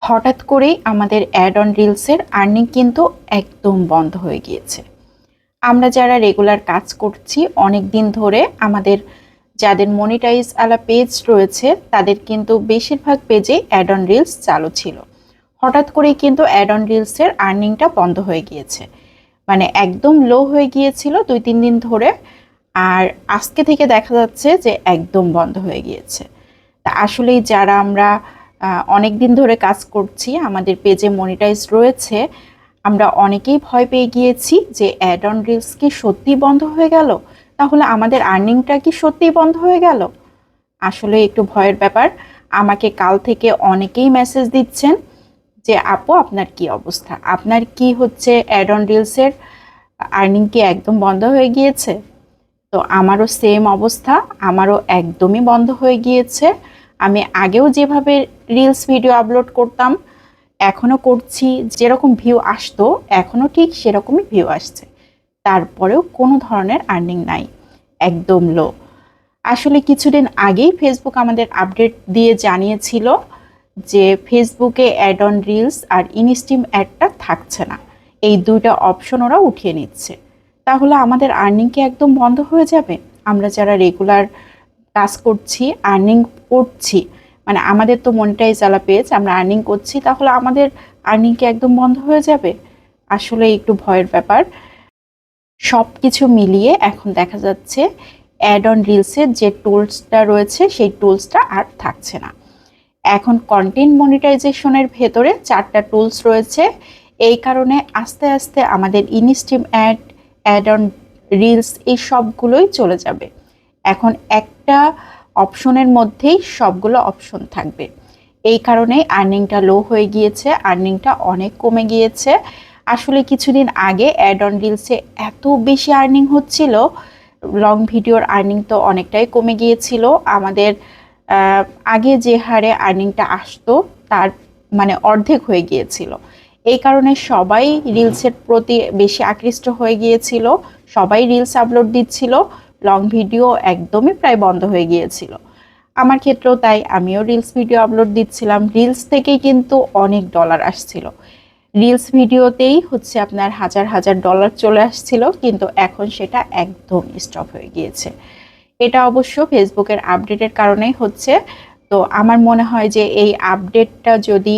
হঠাৎ করেই আমাদের অ্যাড অন রিলসের আর্নিং কিন্তু একদম বন্ধ হয়ে গিয়েছে। আমরা যারা রেগুলার কাজ করছি অনেক দিন ধরে, আমাদের যাদের মনিটাইজ আলা পেজ রয়েছে তাদের কিন্তু বেশিরভাগ পেজে অ্যাড অন রিলস চালু ছিল। হঠাৎ করেই কিন্তু অ্যাড অন রিলসের আর্নিংটা বন্ধ হয়ে গিয়েছে, মানে একদম লো হয়ে গিয়েছিল 2-3 দিন ধরে, আর আজকে থেকে দেখা যাচ্ছে যে একদম বন্ধ হয়ে গিয়েছে। তা আসলেই যারা আমরা অনেক দিন ধরে কাজ করছি, আমাদের পেজে মনিটাইজ রয়েছে, আমরা অনেকেই ভয় পেয়ে গিয়েছি যে অ্যাড অন রিলস কি সত্যিই বন্ধ হয়ে গেল, তাহলে আমাদের আর্নিংটা কি সত্যিই বন্ধ হয়ে গেল। আসলে একটু ভয়ের ব্যাপার। আমাকে কাল থেকে অনেকেই মেসেজ দিচ্ছেন যে আপু আপনার কি অবস্থা, আপনার কি হচ্ছে, অ্যাড অন রিলসের আর্নিং কি একদম বন্ধ হয়ে গিয়েছে। তো আমারও সেম অবস্থা, আমারও একদমই বন্ধ হয়ে গিয়েছে। আমি আগেও যেভাবে রিলস ভিডিও আপলোড করতাম, এখনও করছি, যেরকম ভিউ আসতো এখনও ঠিক সেরকমই ভিউ আসছে, তারপরেও কোনো ধরনের আর্নিং নাই, একদম লো। আসলে কিছুদিন আগেই ফেসবুক আমাদের আপডেট দিয়ে জানিয়েছিল যে ফেসবুকে অ্যাড অন রিলস আর ইনস্ট্রিম অ্যাডটা থাকছে না, এই দুইটা অপশন ওরা উঠিয়ে নিচ্ছে। তাহলে আমাদের আর্নিং কি একদম বন্ধ হয়ে যাবে? আমরা যারা রেগুলার কাজ করছি, আর্নিং করছি, মানে আমাদের তো মনিটাইজ আলা পেজ, আমরা আর্নিং করছি, তাহলে আমাদের আর্নিং কি একদম বন্ধ হয়ে যাবে? আসলে একটু ভয়ের ব্যাপার। সব কিছু মিলিয়ে এখন দেখা যাচ্ছে অ্যাড অন রিলসের যে টুলসটা রয়েছে সেই টুলসটা আর থাকছে না। এখন কন্টেন্ট মনিটাইজেশনের ভেতরে 4টা টুলস রয়েছে। এই কারণে আস্তে আস্তে আমাদের instream ad, ad on reels এই সবগুলোই চলে যাবে। এখন একটা অপশনের মধ্যেই সবগুলো অপশন থাকবে। এই কারণে আর্নিংটা লো হয়ে গিয়েছে, আর্নিংটা অনেক কমে গিয়েছে। আসলে কিছুদিন আগে অ্যাড অন রিলসে এত বেশি আর্নিং হচ্ছিল, লং ভিডিওর আর্নিং তো অনেকটাই কমে গিয়েছিল। আমাদের আগে যে হারে আর্নিংটা আসতো তার মানে অর্ধেক হয়ে গিয়েছিল। এই কারণে সবাই রিলসের প্রতি বেশি আকৃষ্ট হয়ে গিয়েছিল, সবাই রিলস আপলোড দিচ্ছিল, লং ভিডিও একদমই প্রায় বন্ধ হয়ে গিয়েছিল। আমার ক্ষেত্রেও তাই, আমিও রিলস ভিডিও আপলোড দিচ্ছিলাম, রিলস থেকেই কিন্তু অনেক ডলার আসছিল, রিলস ভিডিওতেই হচ্ছে আপনার হাজার হাজার ডলার চলে আসছিল, কিন্তু এখন সেটা একদম স্টপ হয়ে গিয়েছে। এটা অবশ্য ফেসবুকের আপডেটের কারণেই হচ্ছে। তো আমার মনে হয় যে এই আপডেটটা যদি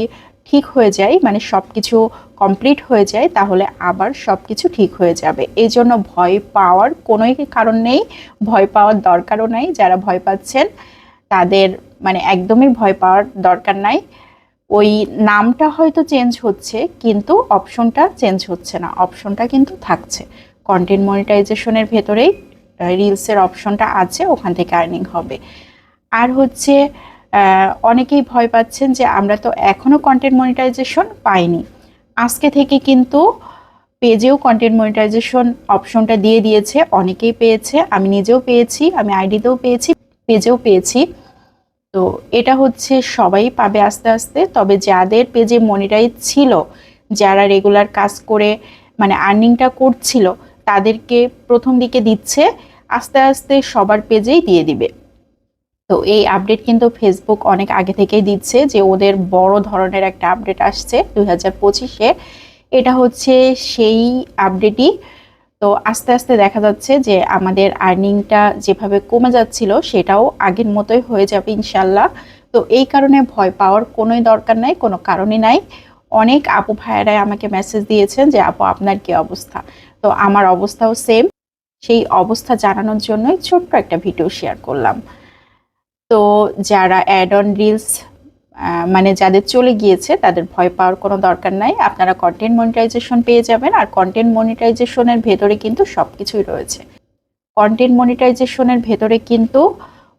ঠিক হয়ে যায়, মানে সব কিছু কমপ্লিট হয়ে যায়, তাহলে আবার সব কিছু ঠিক হয়ে যাবে। এই জন্য ভয় পাওয়ার কোনোই কারণ নেই, ভয় পাওয়ার দরকারও নাই। যারা ভয় পাচ্ছেন তাদের মানে একদমই ভয় পাওয়ার দরকার নাই। ওই নামটা হয়তো চেঞ্জ হচ্ছে কিন্তু অপশনটা চেঞ্জ হচ্ছে না, অপশনটা কিন্তু থাকছে। কন্টেন্ট মনিটাইজেশনের ভেতরেই রিলসের অপশনটা আছে, ওখান থেকে আর্নিং হবে। আর হচ্ছে অনেকেই ভয় পাচ্ছেন যে আমরা তো এখনও কন্টেন্ট মনিটাইজেশন পাইনি। আজকে থেকে কিন্তু পেজেও কন্টেন্ট মনিটাইজেশন অপশনটা দিয়ে দিয়েছে, অনেকেই পেয়েছে, আমি নিজেও পেয়েছি, আমি আইডিতেও পেয়েছি, পেজেও পেয়েছি। তো এটা হচ্ছে সবাই পাবে আস্তে আস্তে। তবে যাদের পেজে মনিটাইজ ছিল, যারা রেগুলার কাজ করে মানে আর্নিংটা করছিল, তাদেরকে প্রথম দিকে দিচ্ছে, আস্তে আস্তে সবার পেজেই দিয়ে দিবে। তো এই আপডেট কিন্তু ফেসবুক অনেক আগে থেকেই দিচ্ছে যে ওদের বড় ধরনের একটা আপডেট আসছে 2025-এ। এটা হচ্ছে সেই আপডেটই। তো আস্তে আস্তে দেখা যাচ্ছে যে আমাদের আর্নিংটা যেভাবে কমে যাচ্ছিল সেটাও আগের মতোই হয়ে যাবে ইনশাল্লাহ। তো এই কারণে ভয় পাওয়ার কোনোই দরকার নাই, কোনো কারণই নাই। অনেক আপু ভাইয়ারাই আমাকে মেসেজ দিয়েছেন যে আপু আপনার কি অবস্থা। তো আমার অবস্থাও সেম, সেই অবস্থা জানানোর জন্যই ছোট্ট একটা ভিডিও শেয়ার করলাম। তো যারা অ্যাড অন রিলস মানে যাদের চলে গিয়েছে তাদের ভয় পাওয়ার কোনো দরকার নাই, আপনারা কন্টেন্ট মনিটাইজেশন পেয়ে যাবেন। আর কন্টেন্ট মনিটাইজেশনের ভেতরে কিন্তু সব কিছুই রয়েছে। কন্টেন্ট মনিটাইজেশনের ভেতরে কিন্তু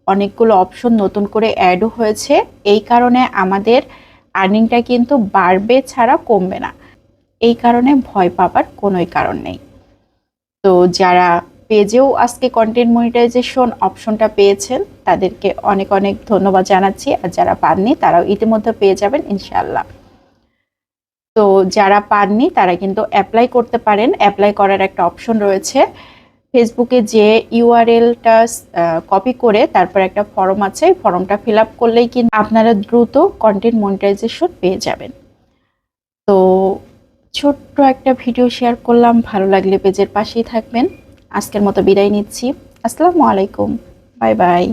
অনেকগুলো অপশন নতুন করে অ্যাডও হয়েছে, এই কারণে আমাদের আর্নিংটা কিন্তু বাড়বে ছাড়া কমবে না। এই কারণে ভয় পাবার কোনোই কারণ নেই। তো যারা পেজেও আজকে কন্টেন্ট মনিটাইজেশন অপশনটা পেয়েছেন তাদেরকে অনেক অনেক ধন্যবাদ জানাচ্ছি, আর যারা পাননি তারাও ইতিমধ্যে পেয়ে যাবেন ইনশাআল্লাহ। তো যারা পাননি তারা কিন্তু অ্যাপ্লাই করতে পারেন, অ্যাপ্লাই করার একটা অপশন রয়েছে ফেসবুকে যে ইউআরএলটা কপি করে তারপর একটা ফর্ম আছে, ফর্মটা ফিল আপ করলেই কিন্তু আপনারা দ্রুত কন্টেন্ট মনিটাইজেশন পেয়ে যাবেন। তো ছোট্ট একটা ভিডিও শেয়ার করলাম, ভালো লাগলে পেজের পাশেই থাকবেন। আজকের মতো বিদায় নিচ্ছি। আসসালামু আলাইকুম, বাই বাই।